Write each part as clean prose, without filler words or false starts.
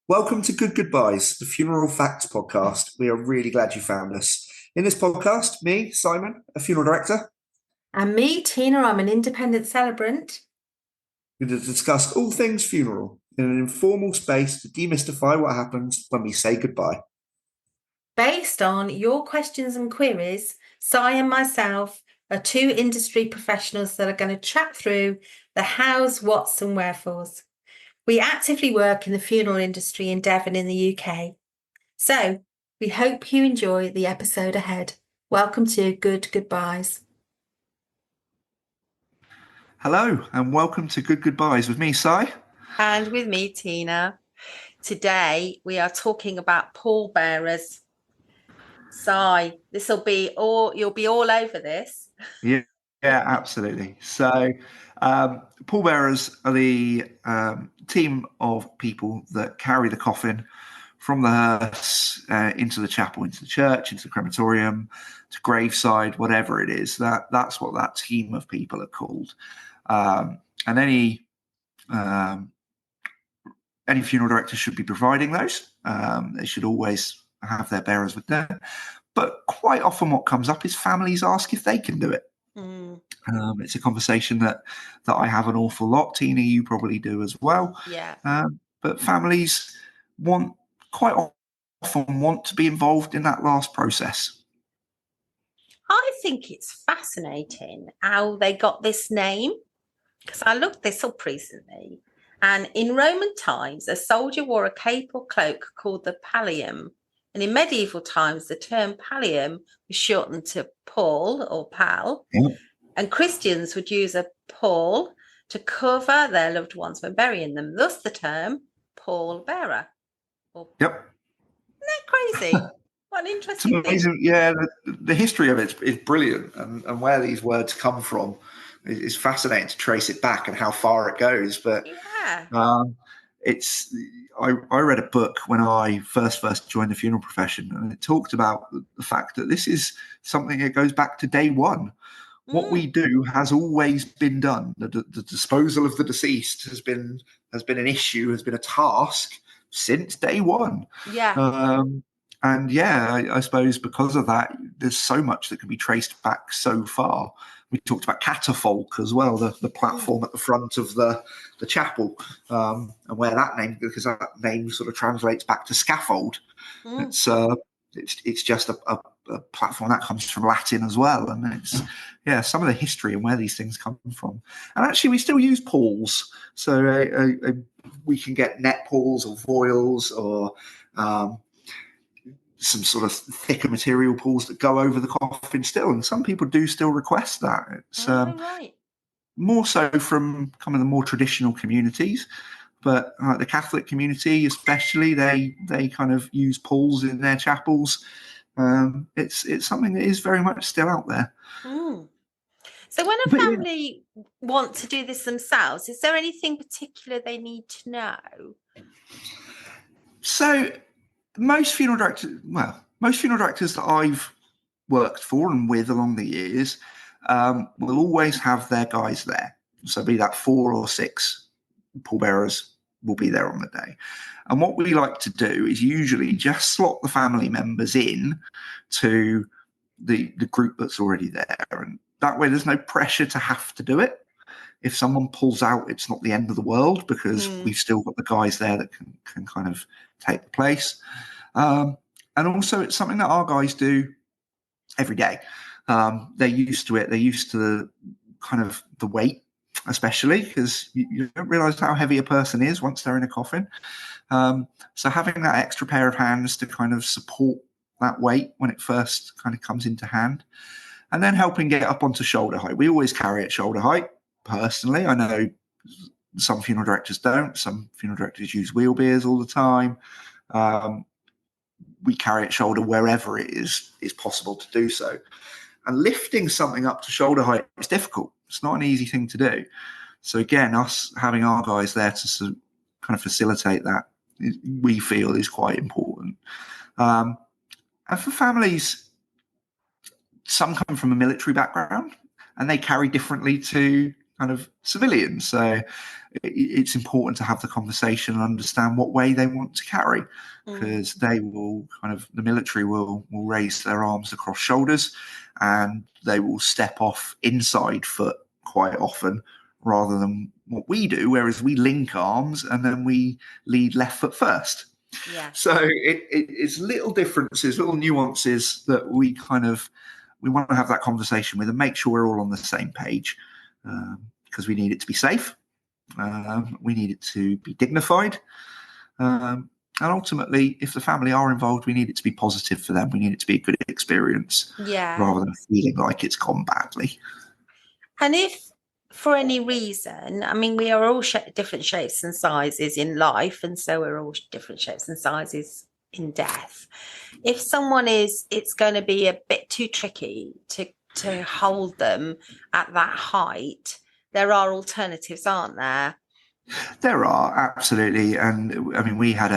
Welcome to Good Goodbyes, the Funeral Facts podcast. We are really glad you found us. In this podcast, me, Simon, a funeral director, And me, Tina, I'm an independent celebrant. we're going to discuss all things funeral in an informal space to demystify what happens when we say goodbye. Based on your questions and queries, Si and myself are two industry professionals that are going to chat through the hows, whats, and wherefores. We actively work in the funeral industry in Devon in the UK. So we hope you enjoy the episode ahead. Welcome to Good Goodbyes. Hello, and welcome to Good Goodbyes with me, Si. And with me, Tina. Today we are talking about pallbearers. Si, you'll be all over this. Yeah, absolutely. So, pallbearers are the team of people that carry the coffin from the hearse into the chapel, into the church, into the crematorium, to graveside, whatever it is. That's what that team of people are called. And any funeral director should be providing those. They should always have their bearers with them. But quite often what comes up is families ask if they can do it. It's a conversation that I have an awful lot. Tina, you probably do as well. Yeah. But families quite often want to be involved in that last process. I think it's fascinating how they got this name, because I looked this up recently. And in Roman times, a soldier wore a cape or cloak called the pallium. And in medieval times, the term pallium was shortened to Paul or pal. Yeah. And Christians would use a pall to cover their loved ones when burying them. Thus the term pallbearer. Yep. Isn't that crazy? What an interesting amazing thing. Yeah, the history of it is brilliant, and where these words come from is fascinating to trace it back and how far it goes. But Yeah. I read a book when I first joined the funeral profession, and it talked about the fact that this is something that goes back to day one. What we do has always been done. The disposal of the deceased has been an issue, has been a task since day one. Yeah. And yeah, I suppose because of that, there's so much that can be traced back so far. We talked about catafalque as well, the platform at the front of the chapel, and where that name, because that name sort of translates back to scaffold. It's just a platform that comes from Latin as well, and it's some of the history and where these things come from. And actually, we still use palls, so we can get net palls or voiles or some sort of thicker material palls that go over the coffin still, and some people do still request that. It's Right. more so from kind of the more traditional communities, but the Catholic community especially, they kind of use palls in their chapels. It's something that is very much still out there. So when a family want to do this themselves, is there anything particular they need to know? So most funeral directors that I've worked for and with along the years will always have their guys there. So be that 4 or 6 pallbearers will be there on the day. And what we like to do is usually just slot the family members in to the group that's already there. And that way there's no pressure to have to do it. If someone pulls out, it's not the end of the world, because we've still got the guys there that can kind of take the place. And also it's something that our guys do every day. They're used to it. They're used to the kind of the weight, especially because you don't realize how heavy a person is once they're in a coffin. So having that extra pair of hands to kind of support that weight when it first kind of comes into hand, and then helping get up onto shoulder height. We always carry at shoulder height. Personally, I know some funeral directors don't. Some funeral directors use wheelbeers all the time. We carry it shoulder wherever it is possible to do so. And lifting something up to shoulder height is difficult. It's not an easy thing to do. So again, us having our guys there to kind of facilitate that, we feel is quite important. And for families, some come from a military background and they carry differently to kind of civilians. So it's important to have the conversation and understand what way they want to carry, because they will the military will raise their arms across shoulders, and they will step off inside foot quite often rather than what we do, whereas we link arms and then we lead left foot first. Yeah. So it's little differences, little nuances that we want to have that conversation with and make sure we're all on the same page, because we need it to be safe. We need it to be dignified. And ultimately, if the family are involved, we need it to be positive for them. We need it to be a good experience, rather than feeling like it's gone badly. And if for any reason, I mean, we are all different shapes and sizes in life, and so we're all different shapes and sizes in death. If someone it's going to be a bit too tricky to hold them at that height, there are alternatives, aren't there? There are, absolutely. And I mean, we had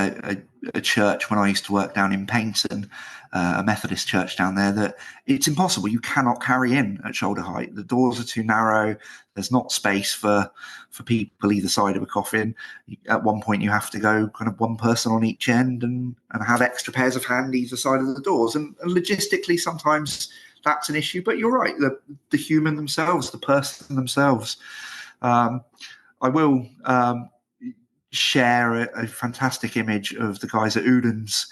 a church when I used to work down in Paynton, a Methodist church down there, that it's impossible. You cannot carry in at shoulder height. The doors are too narrow. There's not space for people either side of a coffin. At one point, you have to go one person on each end and have extra pairs of hand either side of the doors. And logistically, sometimes that's an issue. But you're right, the human themselves, the person themselves. I will share a fantastic image of the guys at Udens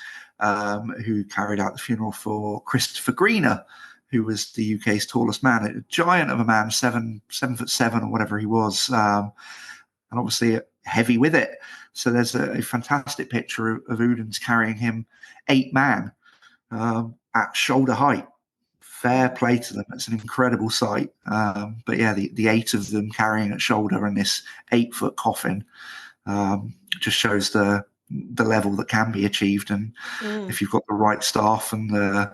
who carried out the funeral for Christopher Greener, who was the UK's tallest man, a giant of a man, 7'7" or whatever he was, and obviously heavy with it. So there's a fantastic picture of Udens carrying him 8 man at shoulder height. Fair play to them. It's an incredible sight. But yeah, the 8 of them carrying at shoulder in this 8-foot coffin just shows the level that can be achieved. And if you've got the right staff and the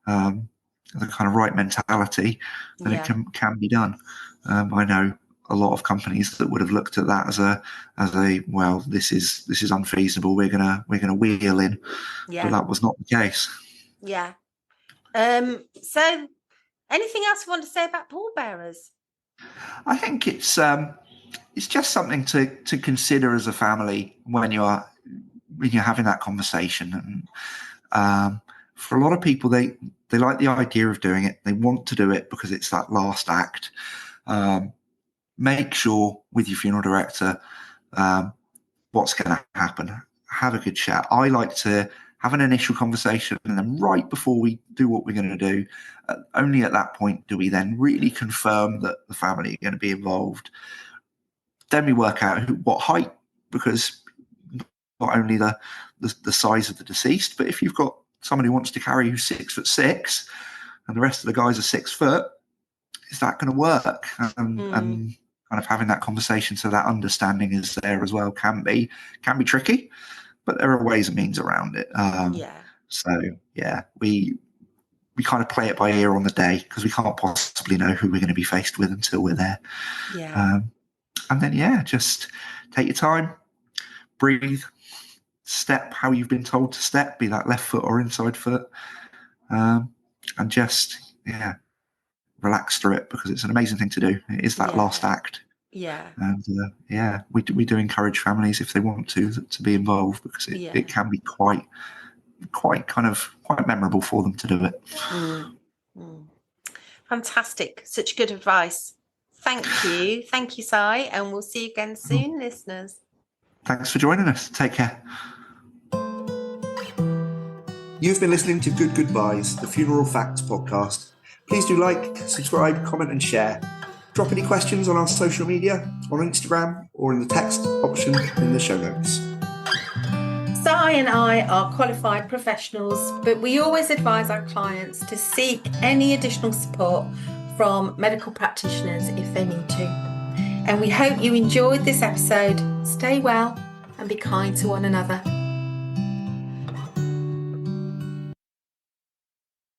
right mentality, then it can be done. I know a lot of companies that would have looked at that as a well, this is unfeasible. We're gonna wheel in, but that was not the case. Yeah. So anything else you want to say about pallbearers? I think it's just something to consider as a family when you're having that conversation. And for a lot of people, they like the idea of doing it. They want to do it because it's that last act. Make sure with your funeral director what's going to happen. Have a good chat. I like to have an initial conversation, and then right before we do what we're going to do, only at that point do we then really confirm that the family are going to be involved. Then we work out what height, because not only the size of the deceased, but if you've got someone who wants to carry who's 6'6" and the rest of the guys are 6 foot, is that going to work? And having that conversation so that understanding is there as well can be tricky. But there are ways and means around it. So yeah, we kind of play it by ear on the day, because we can't possibly know who we're going to be faced with until we're there. And then just take your time, breathe, step how you've been told to step, be that left foot or inside foot, and just relax through it, because it's an amazing thing to do. It is that last act. And we do encourage families, if they want to be involved, because it can be quite memorable for them to do it. Fantastic. Such good advice. Thank you, Si, and we'll see you again soon, listeners. Thanks for joining us. Take care. You've been listening to Good Goobyes, the Funeral Facts podcast. Please do like, subscribe, comment and share. Drop any questions on our social media, on Instagram, or in the text option in the show notes. Si and I are qualified professionals, but we always advise our clients to seek any additional support from medical practitioners if they need to. And we hope you enjoyed this episode. Stay well and be kind to one another.